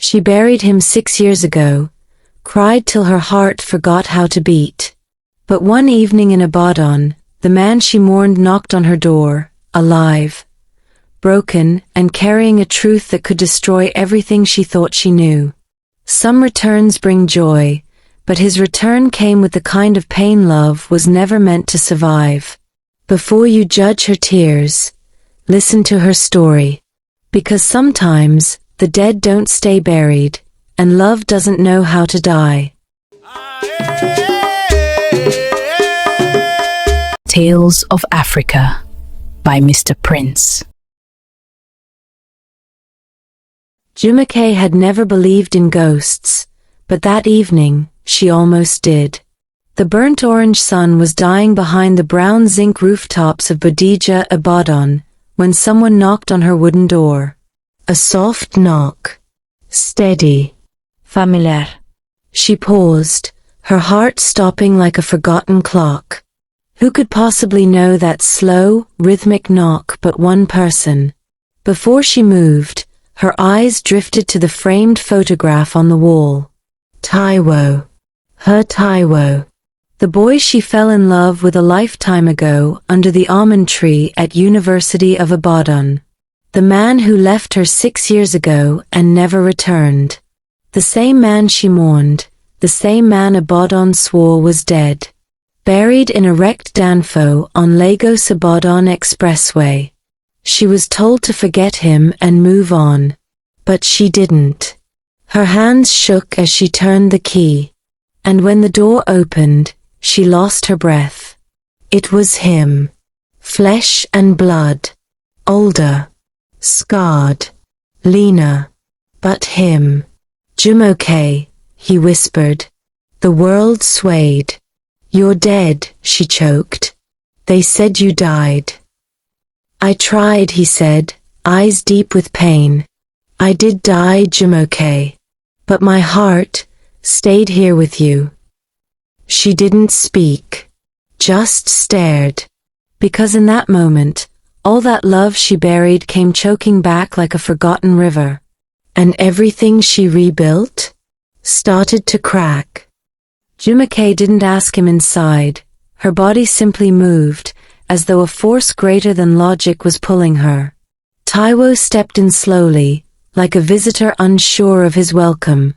She buried him 6 years ago, cried till her heart forgot how to beat. But one evening in Abaddon, the man she mourned knocked on her door, alive, broken, and carrying a truth that could destroy everything she thought she knew. Some returns bring joy, but his return came with the kind of pain love was never meant to survive. Before you judge her tears, listen to her story. Because sometimes, the dead don't stay buried, and love doesn't know how to die. Tales of Africa by Mrprince. Jumoke had never believed in ghosts, but that evening, she almost did. The burnt orange sun was dying behind the brown zinc rooftops of Bodija Abaddon when someone knocked on her wooden door. A soft knock. Steady. Familiar. She paused, her heart stopping like a forgotten clock. Who could possibly know that slow, rhythmic knock but one person? Before she moved, her eyes drifted to the framed photograph on the wall. Taiwo. Her Taiwo. The boy she fell in love with a lifetime ago under the almond tree at University of Abaddon. The man who left her 6 years ago and never returned. The same man she mourned, the same man Abaddon swore was dead. Buried in a wrecked Danfo on Lagos Abaddon Expressway. She was told to forget him and move on. But she didn't. Her hands shook as she turned the key. And when the door opened, she lost her breath. It was him. Flesh and blood. Older. Scarred. Leaner. But him. Jumoke, he whispered. The world swayed. You're dead, she choked. They said you died. I tried, he said, eyes deep with pain. I did die, Jumoke. But my heart stayed here with you. She didn't speak, just stared. Because in that moment, all that love she buried came choking back like a forgotten river. And everything she rebuilt started to crack. Jumoke didn't ask him inside. Her body simply moved, as though a force greater than logic was pulling her. Taiwo stepped in slowly, like a visitor unsure of his welcome.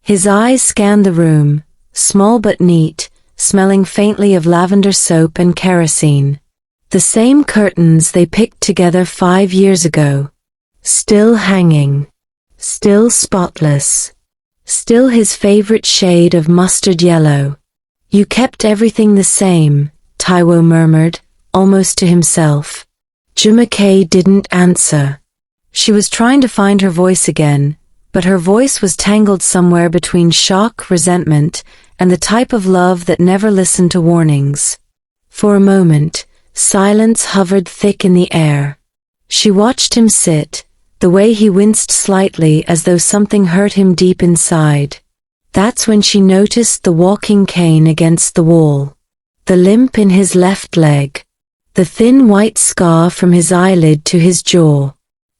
His eyes scanned the room, small but neat, smelling faintly of lavender soap and kerosene. The same curtains they picked together 5 years ago. Still hanging. Still spotless. Still his favorite shade of mustard yellow. You kept everything the same, Taiwo murmured, almost to himself. Jumoke didn't answer. She was trying to find her voice again, but her voice was tangled somewhere between shock, resentment, and the type of love that never listened to warnings. For a moment, silence hovered thick in the air. She watched him sit, the way he winced slightly as though something hurt him deep inside. That's when she noticed the walking cane against the wall. The limp in his left leg. The thin white scar from his eyelid to his jaw.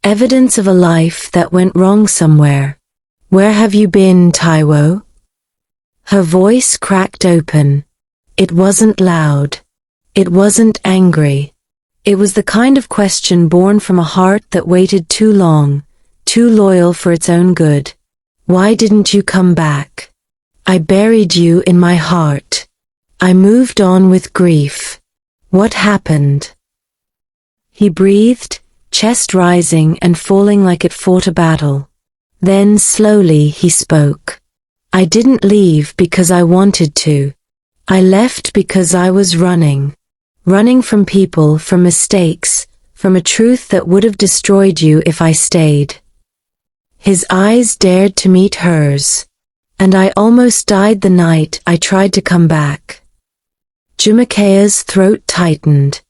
Evidence of a life that went wrong somewhere. Where have you been, Taiwo? Her voice cracked open. It wasn't loud. It wasn't angry. It was the kind of question born from a heart that waited too long, too loyal for its own good. Why didn't you come back? I buried you in my heart. I moved on with grief. What happened? He breathed, chest rising and falling like it fought a battle. Then slowly he spoke. I didn't leave because I wanted to. I left because I was running. Running from people, from mistakes, from a truth that would have destroyed you if I stayed. His eyes dared to meet hers. And I almost died the night I tried to come back. Jumoke's throat tightened.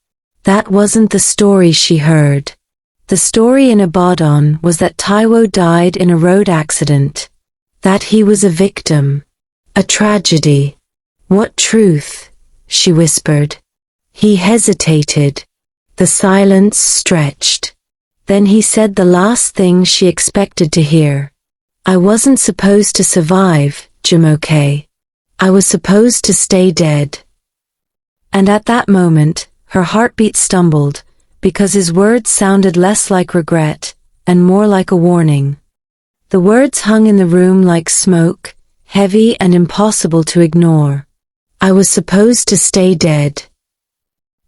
That wasn't the story she heard. The story in Abaddon was that Taiwo died in a road accident. That he was a victim. A tragedy. What truth? She whispered. He hesitated. The silence stretched. Then he said the last thing she expected to hear. I wasn't supposed to survive, Jumoke. I was supposed to stay dead. And at that moment, her heartbeat stumbled, because his words sounded less like regret, and more like a warning. The words hung in the room like smoke, heavy and impossible to ignore. I was supposed to stay dead.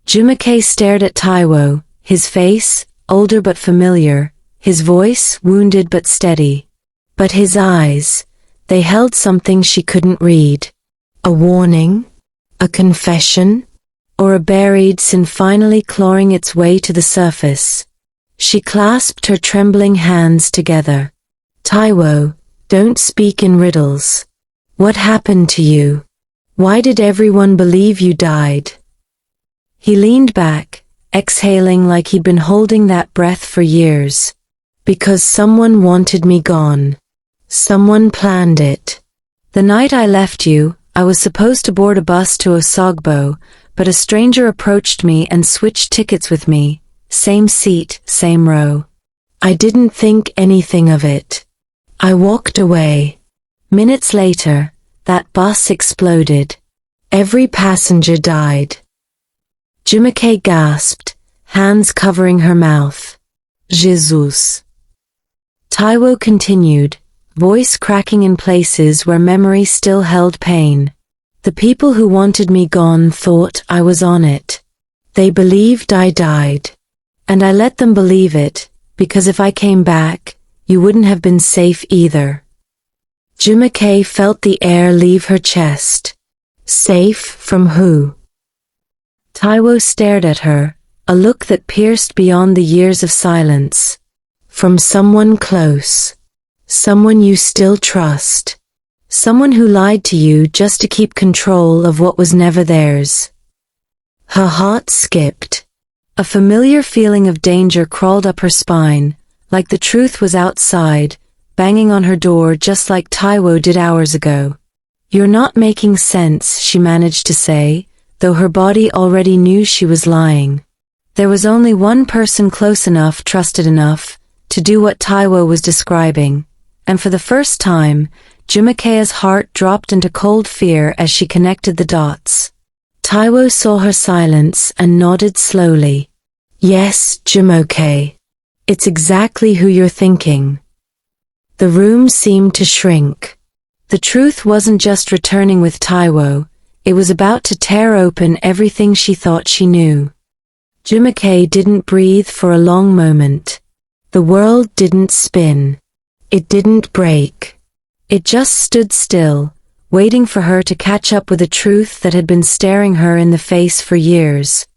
Jumoke stared at Taiwo, his face, older but familiar, his voice, wounded but steady. But his eyes, they held something she couldn't read. A warning? A confession? Or a buried sin finally clawing its way to the surface? She clasped her trembling hands together. Taiwo, don't speak in riddles. What happened to you? Why did everyone believe you died? He leaned back, exhaling like he'd been holding that breath for years. Because someone wanted me gone. Someone planned it. The night I left you, I was supposed to board a bus to Osogbo, but a stranger approached me and switched tickets with me. Same seat, same row. I didn't think anything of it. I walked away. Minutes later, that bus exploded. Every passenger died. Jumoke gasped, hands covering her mouth. Jesus. Taiwo continued, voice cracking in places where memory still held pain. The people who wanted me gone thought I was on it. They believed I died. And I let them believe it, because if I came back, you wouldn't have been safe either. Jumoke felt the air leave her chest. Safe from who? Taiwo stared at her, a look that pierced beyond the years of silence. From someone close. Someone you still trust. Someone who lied to you just to keep control of what was never theirs. Her heart skipped. A familiar feeling of danger crawled up her spine, like the truth was outside, banging on her door just like Taiwo did hours ago. You're not making sense, she managed to say, though her body already knew she was lying. There was only one person close enough, trusted enough, to do what Taiwo was describing, and for the first time, Jumoke's heart dropped into cold fear as she connected the dots. Taiwo saw her silence and nodded slowly. Yes, Jumoke. It's exactly who you're thinking. The room seemed to shrink. The truth wasn't just returning with Taiwo, it was about to tear open everything she thought she knew. Jumoke didn't breathe for a long moment. The world didn't spin. It didn't break. It just stood still, waiting for her to catch up with a truth that had been staring her in the face for years.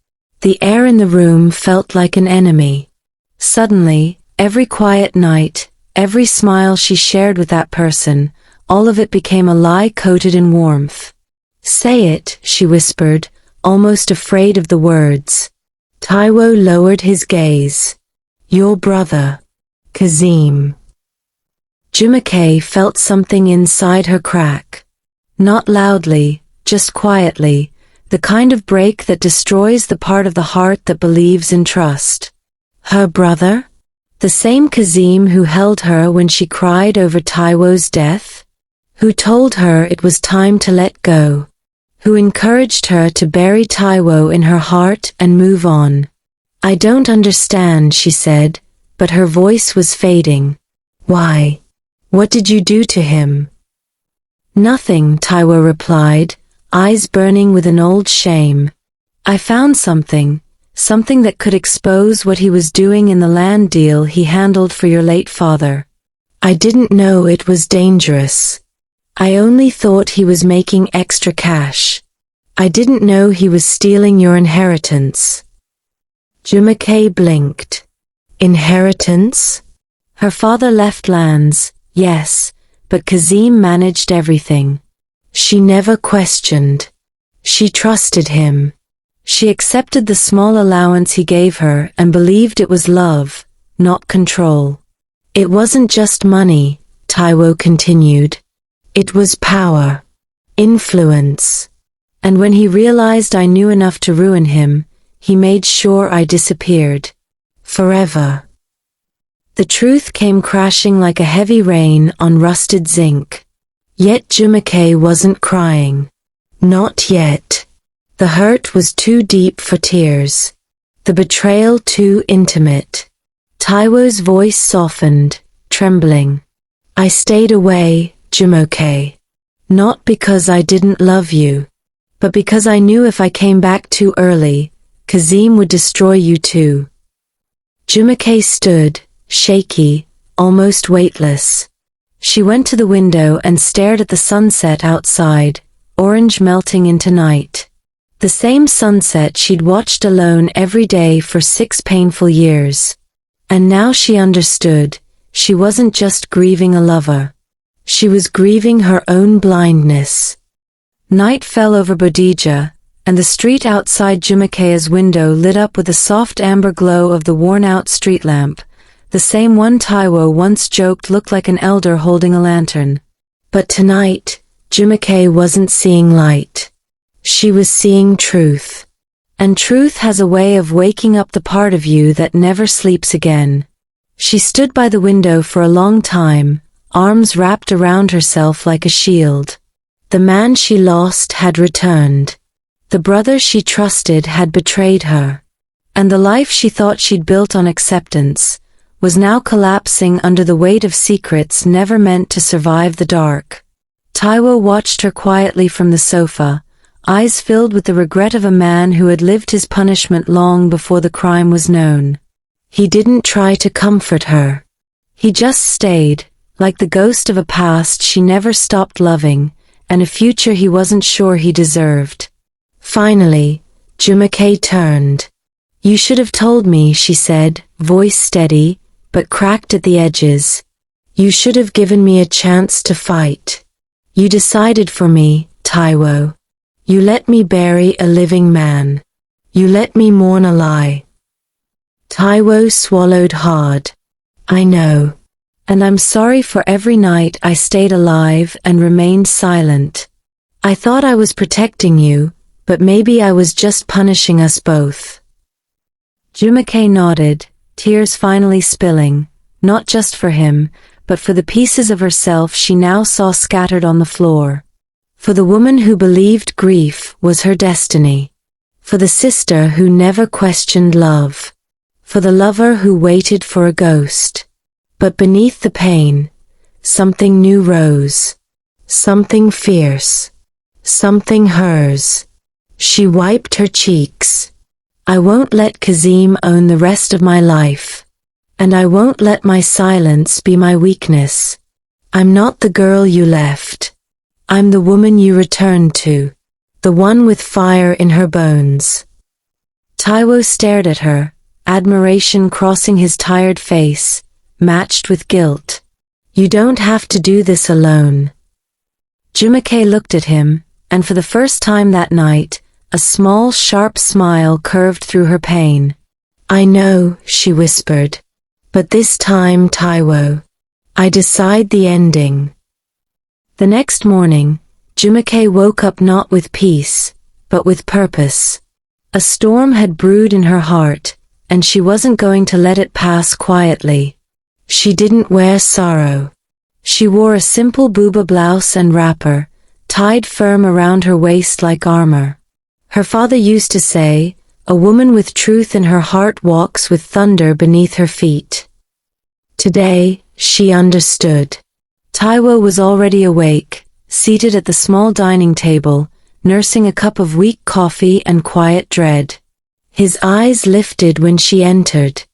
The air in the room felt like an enemy. Suddenly, every quiet night, every smile she shared with that person, all of it became a lie coated in warmth. Say it, she whispered, almost afraid of the words. Taiwo lowered his gaze. Your brother, Kazim. Jumoke felt something inside her crack. Not loudly, just quietly, the kind of break that destroys the part of the heart that believes in trust. Her brother? The same Kazim who held her when she cried over Taiwo's death? Who told her it was time to let go? Who encouraged her to bury Taiwo in her heart and move on? I don't understand, she said, but her voice was fading. Why? What did you do to him? Nothing, Taiwo replied, eyes burning with an old shame. I found something that could expose what he was doing in the land deal he handled for your late father. I didn't know it was dangerous. I only thought he was making extra cash. I didn't know he was stealing your inheritance. Jumoke blinked. Inheritance? Her father left lands, yes, but Kazim managed everything. She never questioned. She trusted him. She accepted the small allowance he gave her and believed it was love, not control. It wasn't just money, Taiwo continued. It was power, influence. And when he realized I knew enough to ruin him, he made sure I disappeared. Forever. The truth came crashing like a heavy rain on rusted zinc. Yet Jumoke wasn't crying. Not yet. The hurt was too deep for tears. The betrayal too intimate. Taiwo's voice softened, trembling. I stayed away, Jumoke. Not because I didn't love you, but because I knew if I came back too early, Kazim would destroy you too. Jumoke stood, shaky, almost weightless. She went to the window and stared at the sunset outside, orange melting into night. The same sunset she'd watched alone every day for 6 painful years. And now she understood, she wasn't just grieving a lover. She was grieving her own blindness. Night fell over Bodija, and the street outside Jumoke's window lit up with the soft amber glow of the worn-out street lamp, the same one Taiwo once joked looked like an elder holding a lantern. But tonight, Jumoke wasn't seeing light. She was seeing truth. And truth has a way of waking up the part of you that never sleeps again. She stood by the window for a long time, arms wrapped around herself like a shield. The man she lost had returned. The brother she trusted had betrayed her. And the life she thought she'd built on acceptance was now collapsing under the weight of secrets never meant to survive the dark. Taiwo watched her quietly from the sofa, eyes filled with the regret of a man who had lived his punishment long before the crime was known. He didn't try to comfort her. He just stayed, like the ghost of a past she never stopped loving, and a future he wasn't sure he deserved. Finally, Jumoke turned. You should have told me, she said, voice steady, but cracked at the edges. You should have given me a chance to fight. You decided for me, Taiwo. You let me bury a living man. You let me mourn a lie. Taiwo swallowed hard. I know. And I'm sorry for every night I stayed alive and remained silent. I thought I was protecting you, but maybe I was just punishing us both. Jumoke nodded, tears finally spilling, not just for him, but for the pieces of herself she now saw scattered on the floor. For the woman who believed grief was her destiny. For the sister who never questioned love. For the lover who waited for a ghost. But beneath the pain, something new rose. Something fierce. Something hers. She wiped her cheeks. I won't let Kazim own the rest of my life. And I won't let my silence be my weakness. I'm not the girl you left. I'm the woman you returned to. The one with fire in her bones. Taiwo stared at her, admiration crossing his tired face, matched with guilt. You don't have to do this alone. Jumoke looked at him, and for the first time that night, a small, sharp smile curved through her pain. I know, she whispered. But this time, Taiwo, I decide the ending. The next morning, Jumoke woke up not with peace, but with purpose. A storm had brewed in her heart, and she wasn't going to let it pass quietly. She didn't wear sorrow. She wore a simple buba blouse and wrapper, tied firm around her waist like armor. Her father used to say, a woman with truth in her heart walks with thunder beneath her feet. Today, she understood. Taiwo was already awake, seated at the small dining table, nursing a cup of weak coffee and quiet dread. His eyes lifted when she entered.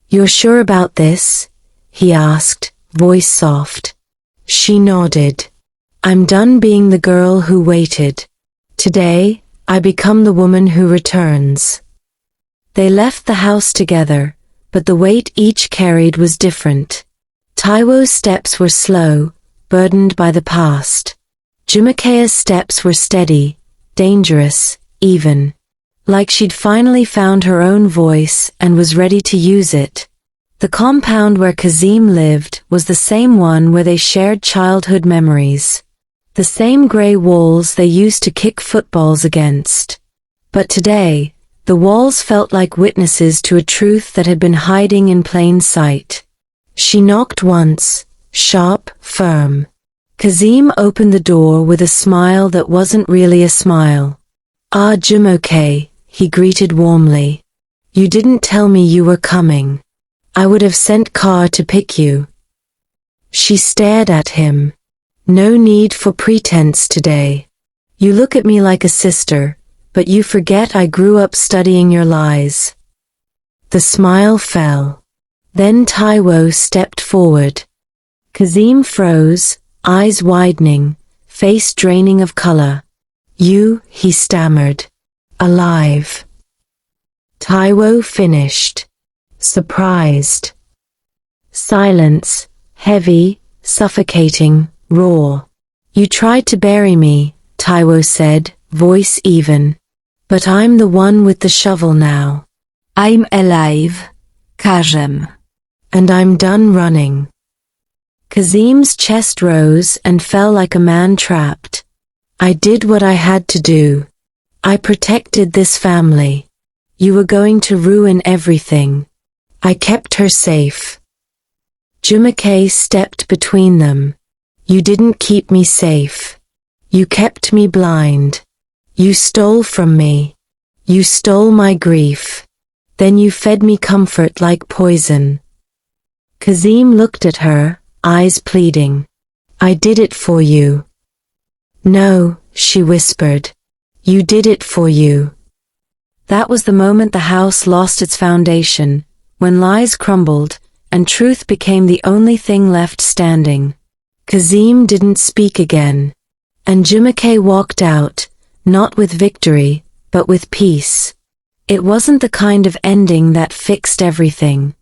You're sure about this? He asked, voice soft. She nodded. I'm done being the girl who waited. Today, I become the woman who returns. They left the house together, but the weight each carried was different. Taiwo's steps were slow, burdened by the past. Jumoke's steps were steady, dangerous, even. Like she'd finally found her own voice and was ready to use it. The compound where Kazim lived was the same one where they shared childhood memories. The same grey walls they used to kick footballs against. But today, the walls felt like witnesses to a truth that had been hiding in plain sight. She knocked once, sharp, firm. Kazim opened the door with a smile that wasn't really a smile. "Ah, Jumoke," he greeted warmly. "You didn't tell me you were coming. I would have sent car to pick you." She stared at him. "No need for pretense today. You look at me like a sister, but you forget I grew up studying your lies." The smile fell. Then Taiwo stepped forward. Kazim froze, eyes widening, face draining of color. "You," he stammered. "Alive." Taiwo finished. Surprised. Silence, heavy, suffocating, raw. "You tried to bury me," Taiwo said, voice even. "But I'm the one with the shovel now. I'm alive, Kazim. And I'm done running." Kazim's chest rose and fell like a man trapped. "I did what I had to do. I protected this family. You were going to ruin everything. I kept her safe." Jumoke stepped between them. "You didn't keep me safe. You kept me blind. You stole from me. You stole my grief. Then you fed me comfort like poison." Kazim looked at her, eyes pleading. "I did it for you." "No," she whispered. "You did it for you." That was the moment the house lost its foundation, when lies crumbled, and truth became the only thing left standing. Kazim didn't speak again. And Jumoke walked out, not with victory, but with peace. It wasn't the kind of ending that fixed everything,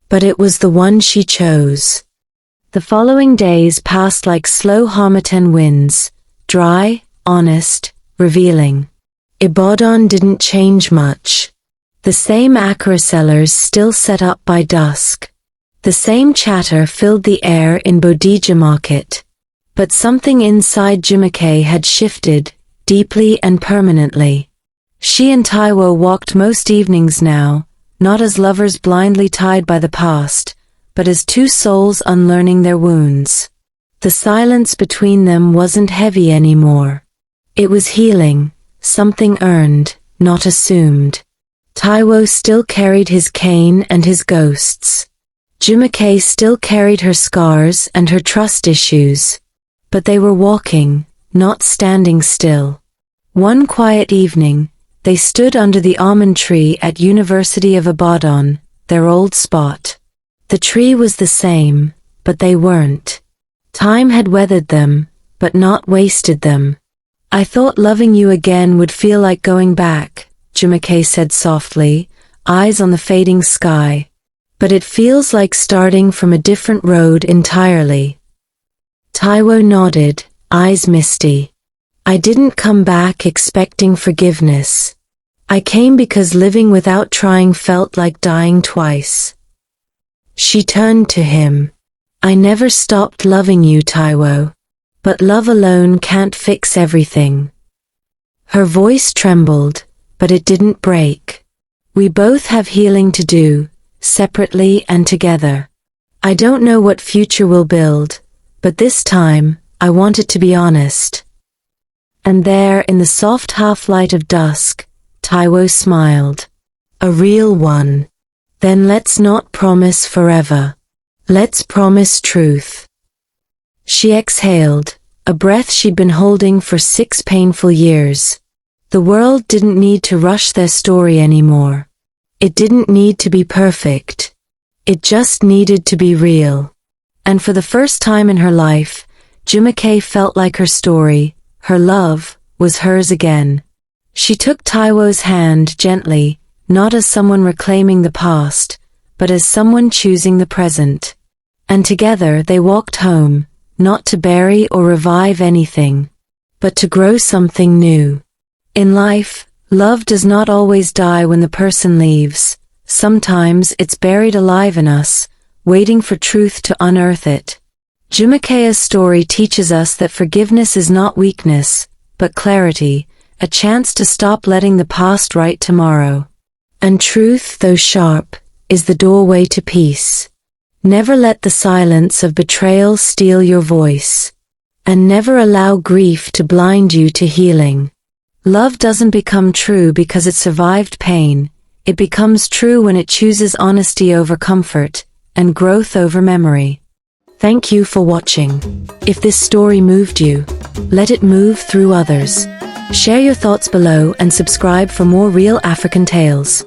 but it was the one she chose. The following days passed like slow Harmattan winds, dry, honest, revealing. Ibadan didn't change much. The same Accra sellers still set up by dusk. The same chatter filled the air in Bodija market. But something inside Jumoke had shifted, deeply and permanently. She and Taiwo walked most evenings now, not as lovers blindly tied by the past, but as two souls unlearning their wounds. The silence between them wasn't heavy anymore. It was healing, something earned, not assumed. Taiwo still carried his cane and his ghosts. Jumoke still carried her scars and her trust issues. But they were walking, not standing still. One quiet evening, they stood under the almond tree at University of Ibadan, their old spot. The tree was the same, but they weren't. Time had weathered them, but not wasted them. "I thought loving you again would feel like going back," Jumoke said softly, eyes on the fading sky. "But it feels like starting from a different road entirely." Taiwo nodded, eyes misty. "I didn't come back expecting forgiveness. I came because living without trying felt like dying twice." She turned to him. "I never stopped loving you, Taiwo. But love alone can't fix everything." Her voice trembled, but it didn't break. "We both have healing to do, separately and together. I don't know what future we'll build, but this time, I want it to be honest." And there, in the soft half-light of dusk, Taiwo smiled. "A real one. Then let's not promise forever. Let's promise truth." She exhaled, a breath she'd been holding for 6 painful years. The world didn't need to rush their story anymore. It didn't need to be perfect. It just needed to be real. And for the first time in her life, Jumoke felt like her story, her love, was hers again. She took Taiwo's hand gently, not as someone reclaiming the past, but as someone choosing the present. And together they walked home, not to bury or revive anything, but to grow something new. In life, love does not always die when the person leaves. Sometimes it's buried alive in us, waiting for truth to unearth it. Jumoke's story teaches us that forgiveness is not weakness, but clarity, a chance to stop letting the past write tomorrow. And truth, though sharp, is the doorway to peace. Never let the silence of betrayal steal your voice. And never allow grief to blind you to healing. Love doesn't become true because it survived pain. It becomes true when it chooses honesty over comfort, and growth over memory. Thank you for watching. If this story moved you, let it move through others. Share your thoughts below and subscribe for more real African tales.